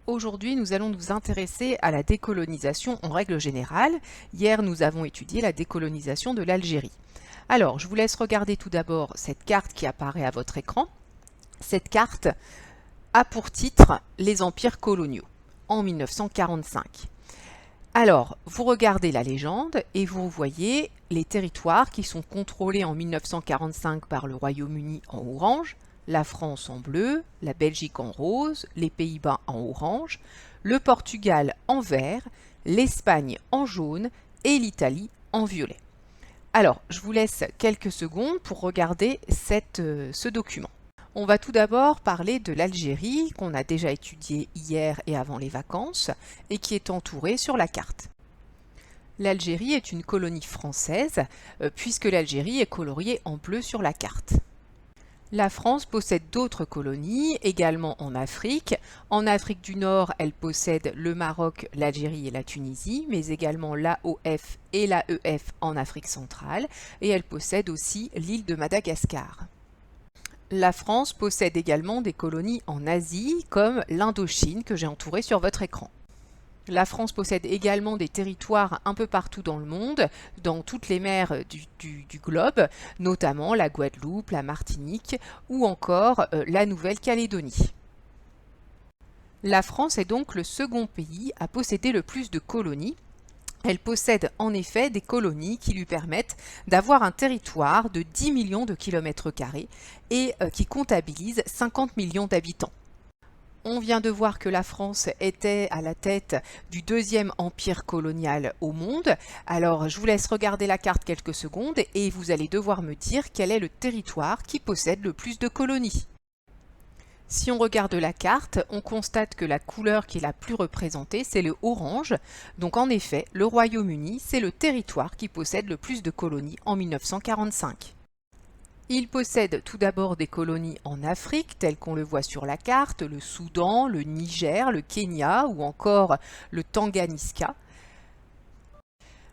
Aujourd'hui, nous allons nous intéresser à la décolonisation en règle générale. Hier, nous avons étudié la décolonisation de l'Algérie. Alors, je vous laisse regarder tout d'abord cette carte qui apparaît à votre écran. Cette carte a pour titre « Les empires coloniaux » en 1945. Alors, vous regardez la légende et vous voyez les territoires qui sont contrôlés en 1945 par le Royaume-Uni en orange, la France en bleu, la Belgique en rose, les Pays-Bas en orange, le Portugal en vert, l'Espagne en jaune et l'Italie en violet. Alors, je vous laisse quelques secondes pour regarder ce document. On va tout d'abord parler de l'Algérie qu'on a déjà étudiée hier et avant les vacances et qui est entourée sur la carte. L'Algérie est une colonie française puisque l'Algérie est coloriée en bleu sur la carte. La France possède d'autres colonies, également en Afrique. En Afrique du Nord, elle possède le Maroc, l'Algérie et la Tunisie, mais également l'AOF et l'AEF en Afrique centrale, et elle possède aussi l'île de Madagascar. La France possède également des colonies en Asie, comme l'Indochine que j'ai entourée sur votre écran. La France possède également des territoires un peu partout dans le monde, dans toutes les mers du globe, notamment la Guadeloupe, la Martinique ou encore la Nouvelle-Calédonie. La France est donc le second pays à posséder le plus de colonies. Elle possède en effet des colonies qui lui permettent d'avoir un territoire de 10 millions de kilomètres carrés et qui comptabilise 50 millions d'habitants. On vient de voir que la France était à la tête du deuxième empire colonial au monde. Alors, je vous laisse regarder la carte quelques secondes et vous allez devoir me dire quel est le territoire qui possède le plus de colonies. Si on regarde la carte, on constate que la couleur qui est la plus représentée, c'est le orange. Donc en effet, le Royaume-Uni, c'est le territoire qui possède le plus de colonies en 1945. Il possède tout d'abord des colonies en Afrique, telles qu'on le voit sur la carte, le Soudan, le Niger, le Kenya ou encore le Tanganica.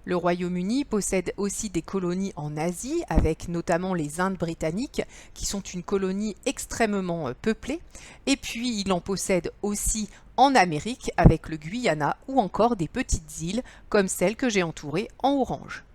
Le Royaume-Uni possède aussi des colonies en Asie, avec notamment les Indes britanniques, qui sont une colonie extrêmement peuplée. Et puis il en possède aussi en Amérique, avec le Guyana ou encore des petites îles, comme celle que j'ai entourée en orange.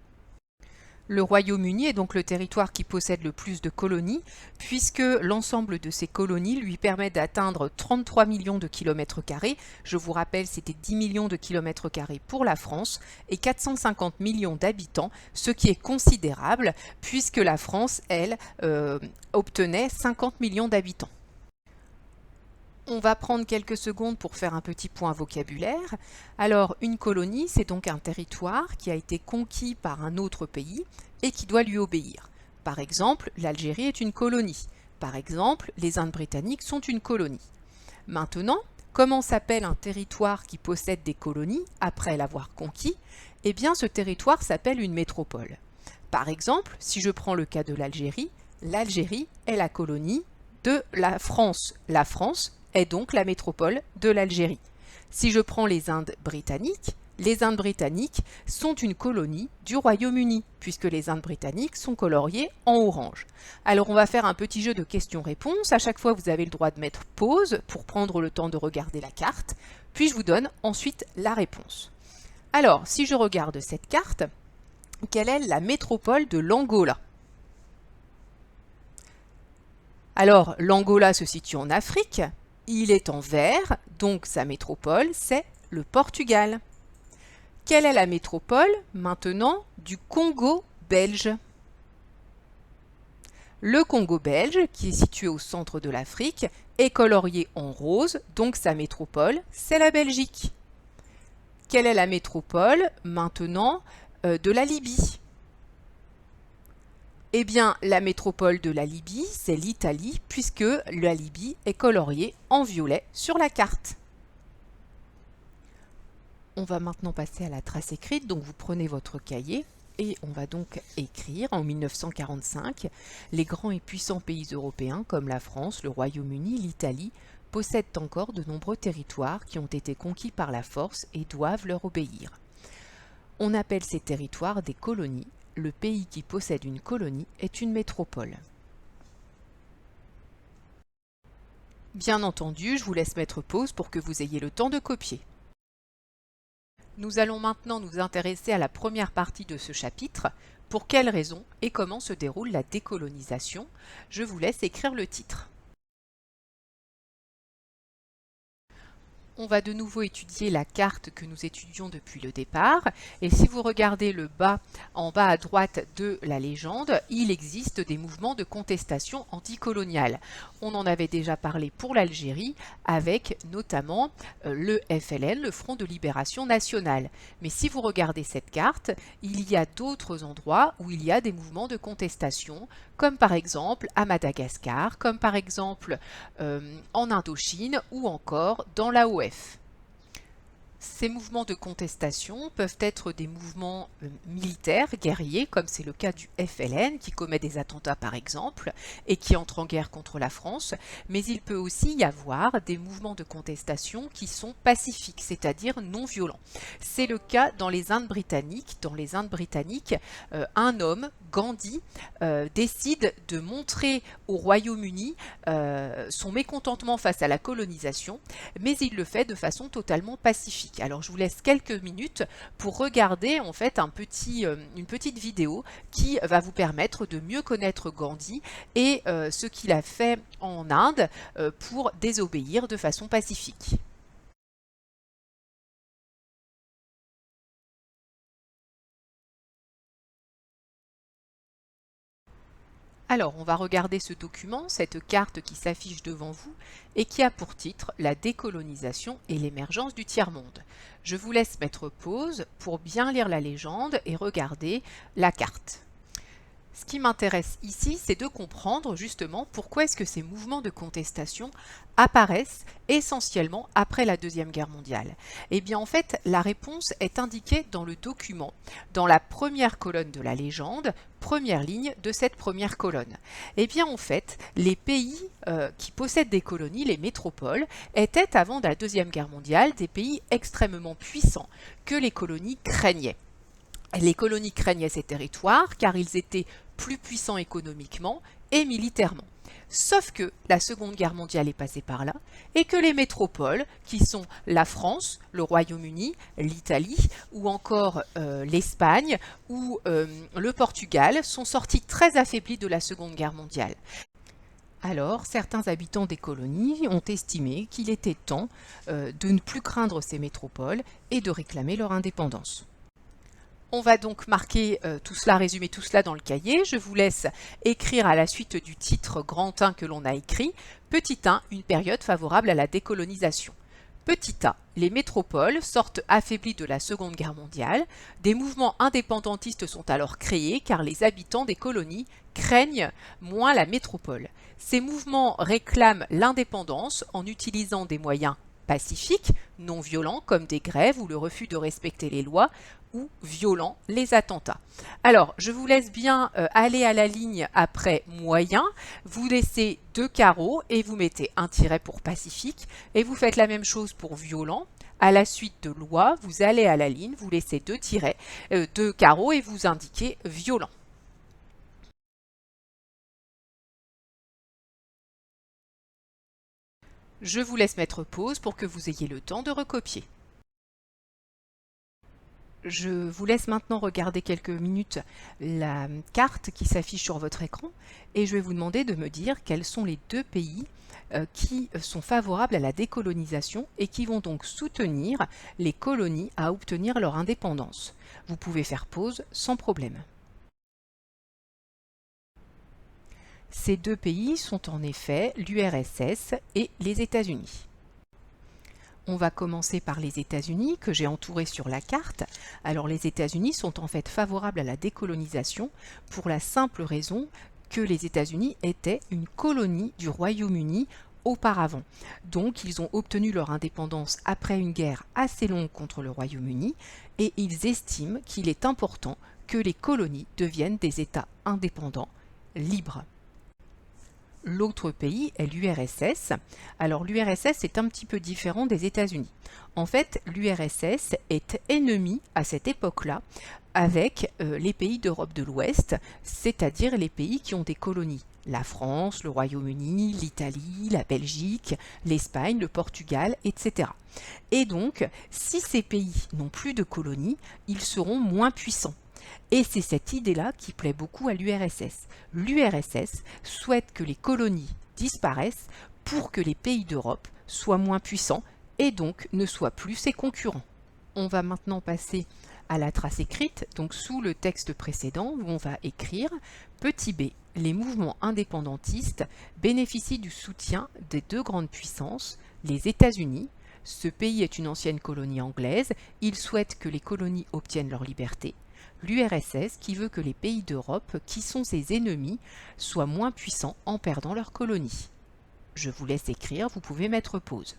Le Royaume-Uni est donc le territoire qui possède le plus de colonies, puisque l'ensemble de ces colonies lui permet d'atteindre 33 millions de kilomètres carrés. Je vous rappelle, c'était 10 millions de kilomètres carrés pour la France et 450 millions d'habitants, ce qui est considérable, puisque la France, elle, obtenait 50 millions d'habitants. On va prendre quelques secondes pour faire un petit point vocabulaire. Alors, une colonie, c'est donc un territoire qui a été conquis par un autre pays et qui doit lui obéir. Par exemple, l'Algérie est une colonie. Par exemple, les Indes britanniques sont une colonie. Maintenant, comment s'appelle un territoire qui possède des colonies après l'avoir conquis? Eh bien, ce territoire s'appelle une métropole. Par exemple, si je prends le cas de l'Algérie, l'Algérie est la colonie de la France. La France est donc la métropole de l'Algérie. Si je prends les Indes britanniques sont une colonie du Royaume-Uni, puisque les Indes britanniques sont coloriées en orange. Alors on va faire un petit jeu de questions-réponses. À chaque fois, vous avez le droit de mettre pause pour prendre le temps de regarder la carte, puis je vous donne ensuite la réponse. Alors, si je regarde cette carte, quelle est la métropole de l'Angola? Alors, l'Angola se situe en Afrique. Il est en vert, donc sa métropole, c'est le Portugal. Quelle est la métropole, maintenant, du Congo belge? Le Congo belge, qui est situé au centre de l'Afrique, est colorié en rose, donc sa métropole, c'est la Belgique. Quelle est la métropole, maintenant, de la Libye? Eh bien, la métropole de la Libye, c'est l'Italie, puisque la Libye est coloriée en violet sur la carte. On va maintenant passer à la trace écrite, donc vous prenez votre cahier et on va donc écrire en 1945, les grands et puissants pays européens comme la France, le Royaume-Uni, l'Italie possèdent encore de nombreux territoires qui ont été conquis par la force et doivent leur obéir. On appelle ces territoires des colonies. Le pays qui possède une colonie est une métropole. Bien entendu, je vous laisse mettre pause pour que vous ayez le temps de copier. Nous allons maintenant nous intéresser à la première partie de ce chapitre. Pour quelles raisons et comment se déroule la décolonisation? Je vous laisse écrire le titre. On va de nouveau étudier la carte que nous étudions depuis le départ. Et si vous regardez en bas à droite de la légende, il existe des mouvements de contestation anticoloniale. On en avait déjà parlé pour l'Algérie avec notamment le FLN, le Front de Libération Nationale. Mais si vous regardez cette carte, il y a d'autres endroits où il y a des mouvements de contestation, comme par exemple à Madagascar, comme par exemple en Indochine ou encore dans l'AOF. Ces mouvements de contestation peuvent être des mouvements militaires, guerriers, comme c'est le cas du FLN, qui commet des attentats par exemple, et qui entre en guerre contre la France, mais il peut aussi y avoir des mouvements de contestation qui sont pacifiques, c'est-à-dire non violents. C'est le cas dans les Indes britanniques. Dans les Indes britanniques, un homme, Gandhi, décide de montrer au Royaume-Uni son mécontentement face à la colonisation, mais il le fait de façon totalement pacifique. Alors je vous laisse quelques minutes pour regarder en fait une petite vidéo qui va vous permettre de mieux connaître Gandhi et ce qu'il a fait en Inde pour désobéir de façon pacifique. Alors, on va regarder ce document, cette carte qui s'affiche devant vous et qui a pour titre La décolonisation et l'émergence du tiers-monde. Je vous laisse mettre pause pour bien lire la légende et regarder la carte. Ce qui m'intéresse ici, c'est de comprendre justement pourquoi est-ce que ces mouvements de contestation apparaissent essentiellement après la Deuxième Guerre mondiale. Eh bien en fait, la réponse est indiquée dans le document, dans la première colonne de la légende, première ligne de cette première colonne. Eh bien en fait, les pays qui possèdent des colonies, les métropoles, étaient avant la Deuxième Guerre mondiale des pays extrêmement puissants que les colonies craignaient. Les colonies craignaient ces territoires car ils étaient plus puissants économiquement et militairement. Sauf que la Seconde Guerre mondiale est passée par là et que les métropoles, qui sont la France, le Royaume-Uni, l'Italie ou encore l'Espagne ou le Portugal, sont sortis très affaiblis de la Seconde Guerre mondiale. Alors, certains habitants des colonies ont estimé qu'il était temps de ne plus craindre ces métropoles et de réclamer leur indépendance. On va donc marquer tout cela, résumer tout cela dans le cahier. Je vous laisse écrire à la suite du titre grand 1 que l'on a écrit, petit 1, une période favorable à la décolonisation. Petit a, les métropoles sortent affaiblies de la Seconde Guerre mondiale. Des mouvements indépendantistes sont alors créés car les habitants des colonies craignent moins la métropole. Ces mouvements réclament l'indépendance en utilisant des moyens pacifiques, non violents, comme des grèves ou le refus de respecter les lois, ou violents, les attentats. Alors, je vous laisse bien aller à la ligne après moyen, vous laissez 2 carreaux et vous mettez un tiret pour pacifique, et vous faites la même chose pour violent. À la suite de loi, vous allez à la ligne, vous laissez 2 carreaux et vous indiquez violent. Je vous laisse mettre pause pour que vous ayez le temps de recopier. Je vous laisse maintenant regarder quelques minutes la carte qui s'affiche sur votre écran et je vais vous demander de me dire quels sont les 2 pays qui sont favorables à la décolonisation et qui vont donc soutenir les colonies à obtenir leur indépendance. Vous pouvez faire pause sans problème. Ces 2 pays sont en effet l'URSS et les États-Unis. On va commencer par les États-Unis que j'ai entourés sur la carte. Alors les États-Unis sont en fait favorables à la décolonisation pour la simple raison que les États-Unis étaient une colonie du Royaume-Uni auparavant. Donc ils ont obtenu leur indépendance après une guerre assez longue contre le Royaume-Uni et ils estiment qu'il est important que les colonies deviennent des États indépendants, libres. L'autre pays est l'URSS. Alors l'URSS est un petit peu différent des États-Unis. En fait, l'URSS est ennemie à cette époque-là avec les pays d'Europe de l'Ouest, c'est-à-dire les pays qui ont des colonies La France, le Royaume-Uni, l'Italie, la Belgique, l'Espagne, le Portugal, etc. Et donc, si ces pays n'ont plus de colonies, ils seront moins puissants. Et c'est cette idée-là qui plaît beaucoup à l'URSS. L'URSS souhaite que les colonies disparaissent pour que les pays d'Europe soient moins puissants et donc ne soient plus ses concurrents. On va maintenant passer à la trace écrite, donc sous le texte précédent où on va écrire petit b. Les mouvements indépendantistes bénéficient du soutien des deux grandes puissances, les États-Unis. Ce pays est une ancienne colonie anglaise, il souhaite que les colonies obtiennent leur liberté. L'URSS qui veut que les pays d'Europe, qui sont ses ennemis, soient moins puissants en perdant leurs colonies. Je vous laisse écrire, vous pouvez mettre pause.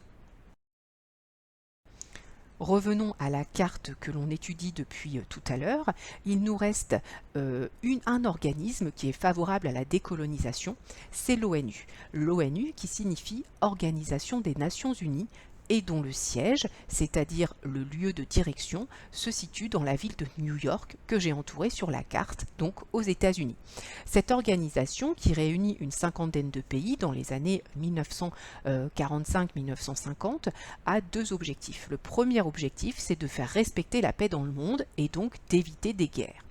Revenons à la carte que l'on étudie depuis tout à l'heure. Il nous reste un organisme qui est favorable à la décolonisation, c'est l'ONU. L'ONU qui signifie Organisation des Nations Unies et dont le siège, c'est-à-dire le lieu de direction, se situe dans la ville de New York que j'ai entourée sur la carte, donc aux États-Unis. Cette organisation, qui réunit une cinquantaine de pays dans les années 1945-1950, a deux objectifs. Le premier objectif, c'est de faire respecter la paix dans le monde et donc d'éviter des guerres.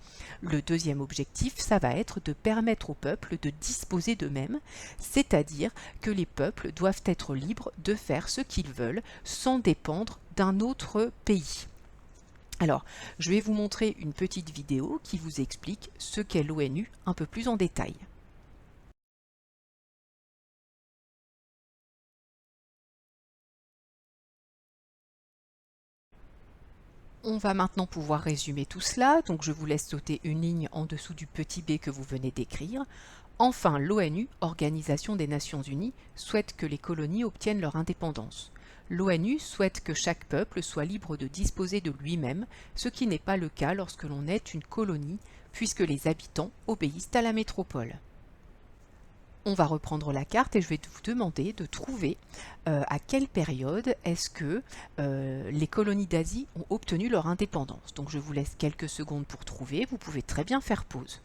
Le deuxième objectif, ça va être de permettre aux peuples de disposer d'eux-mêmes, c'est-à-dire que les peuples doivent être libres de faire ce qu'ils veulent sans dépendre d'un autre pays. Alors, je vais vous montrer une petite vidéo qui vous explique ce qu'est l'ONU un peu plus en détail. On va maintenant pouvoir résumer tout cela, donc je vous laisse sauter une ligne en dessous du petit b que vous venez d'écrire. Enfin, l'ONU, Organisation des Nations Unies, souhaite que les colonies obtiennent leur indépendance. L'ONU souhaite que chaque peuple soit libre de disposer de lui-même, ce qui n'est pas le cas lorsque l'on est une colonie, puisque les habitants obéissent à la métropole. On va reprendre la carte et je vais vous demander de trouver à quelle période est-ce que les colonies d'Asie ont obtenu leur indépendance. Donc je vous laisse quelques secondes pour trouver, vous pouvez très bien faire pause.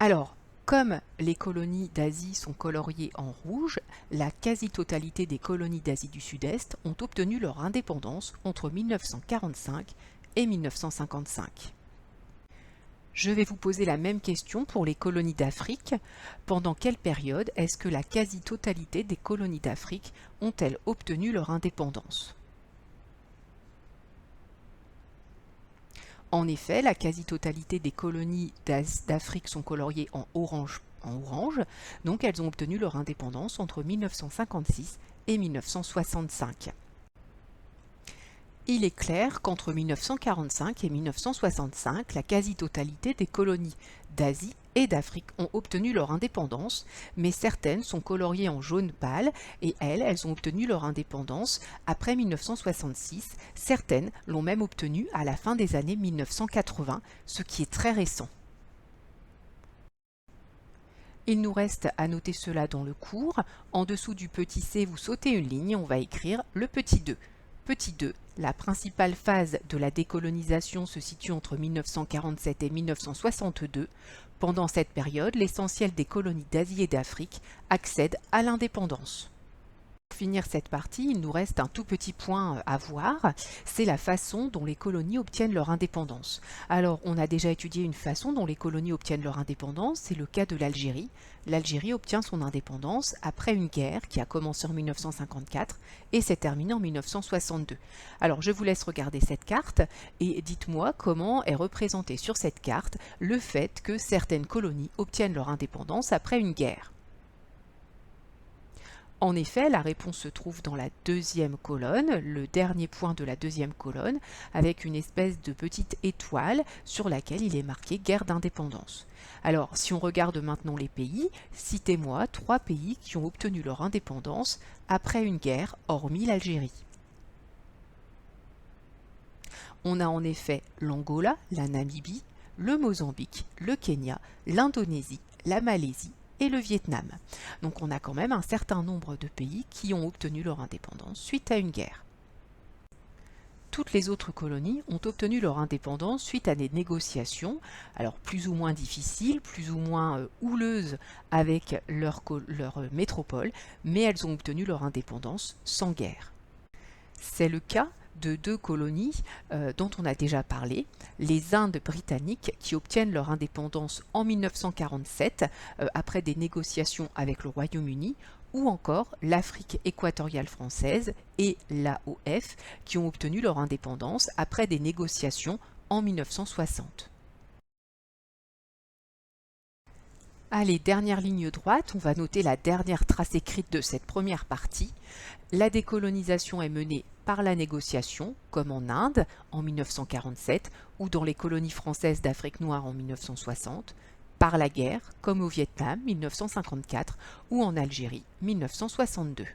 Alors, comme les colonies d'Asie sont coloriées en rouge, la quasi-totalité des colonies d'Asie du Sud-Est ont obtenu leur indépendance entre 1945 et 1955. Je vais vous poser la même question pour les colonies d'Afrique. Pendant quelle période est-ce que la quasi-totalité des colonies d'Afrique ont-elles obtenu leur indépendance? En effet, la quasi-totalité des colonies d'Afrique sont coloriées en orange, donc elles ont obtenu leur indépendance entre 1956 et 1965. Il est clair qu'entre 1945 et 1965, la quasi-totalité des colonies d'Asie et d'Afrique ont obtenu leur indépendance, mais certaines sont coloriées en jaune pâle et elles ont obtenu leur indépendance après 1966. Certaines l'ont même obtenue à la fin des années 1980, ce qui est très récent. Il nous reste à noter cela dans le cours. En dessous du petit c, vous sautez une ligne, on va écrire le petit 2. Petit 2, la principale phase de la décolonisation se situe entre 1947 et 1962. Pendant cette période, l'essentiel des colonies d'Asie et d'Afrique accèdent à l'indépendance. Pour finir cette partie, il nous reste un tout petit point à voir, c'est la façon dont les colonies obtiennent leur indépendance. Alors, on a déjà étudié une façon dont les colonies obtiennent leur indépendance, c'est le cas de l'Algérie. L'Algérie obtient son indépendance après une guerre qui a commencé en 1954 et s'est terminée en 1962. Alors, je vous laisse regarder cette carte et dites-moi comment est représenté sur cette carte le fait que certaines colonies obtiennent leur indépendance après une guerre. En effet, la réponse se trouve dans la deuxième colonne, le dernier point de la deuxième colonne, avec une espèce de petite étoile sur laquelle il est marqué guerre d'indépendance. Alors, si on regarde maintenant les pays, citez-moi 3 pays qui ont obtenu leur indépendance après une guerre, hormis l'Algérie. On a en effet l'Angola, la Namibie, le Mozambique, le Kenya, l'Indonésie, la Malaisie et le Vietnam. Donc on a quand même un certain nombre de pays qui ont obtenu leur indépendance suite à une guerre. Toutes les autres colonies ont obtenu leur indépendance suite à des négociations, alors plus ou moins difficiles, plus ou moins houleuses avec leur métropole, mais elles ont obtenu leur indépendance sans guerre. C'est le cas de deux colonies dont on a déjà parlé, les Indes britanniques qui obtiennent leur indépendance en 1947 après des négociations avec le Royaume-Uni, ou encore l'Afrique équatoriale française et l'AOF qui ont obtenu leur indépendance après des négociations en 1960. Allez, dernière ligne droite, on va noter la dernière trace écrite de cette première partie. La décolonisation est menée par la négociation, comme en Inde en 1947 ou dans les colonies françaises d'Afrique noire en 1960, par la guerre, comme au Vietnam 1954 ou en Algérie 1962.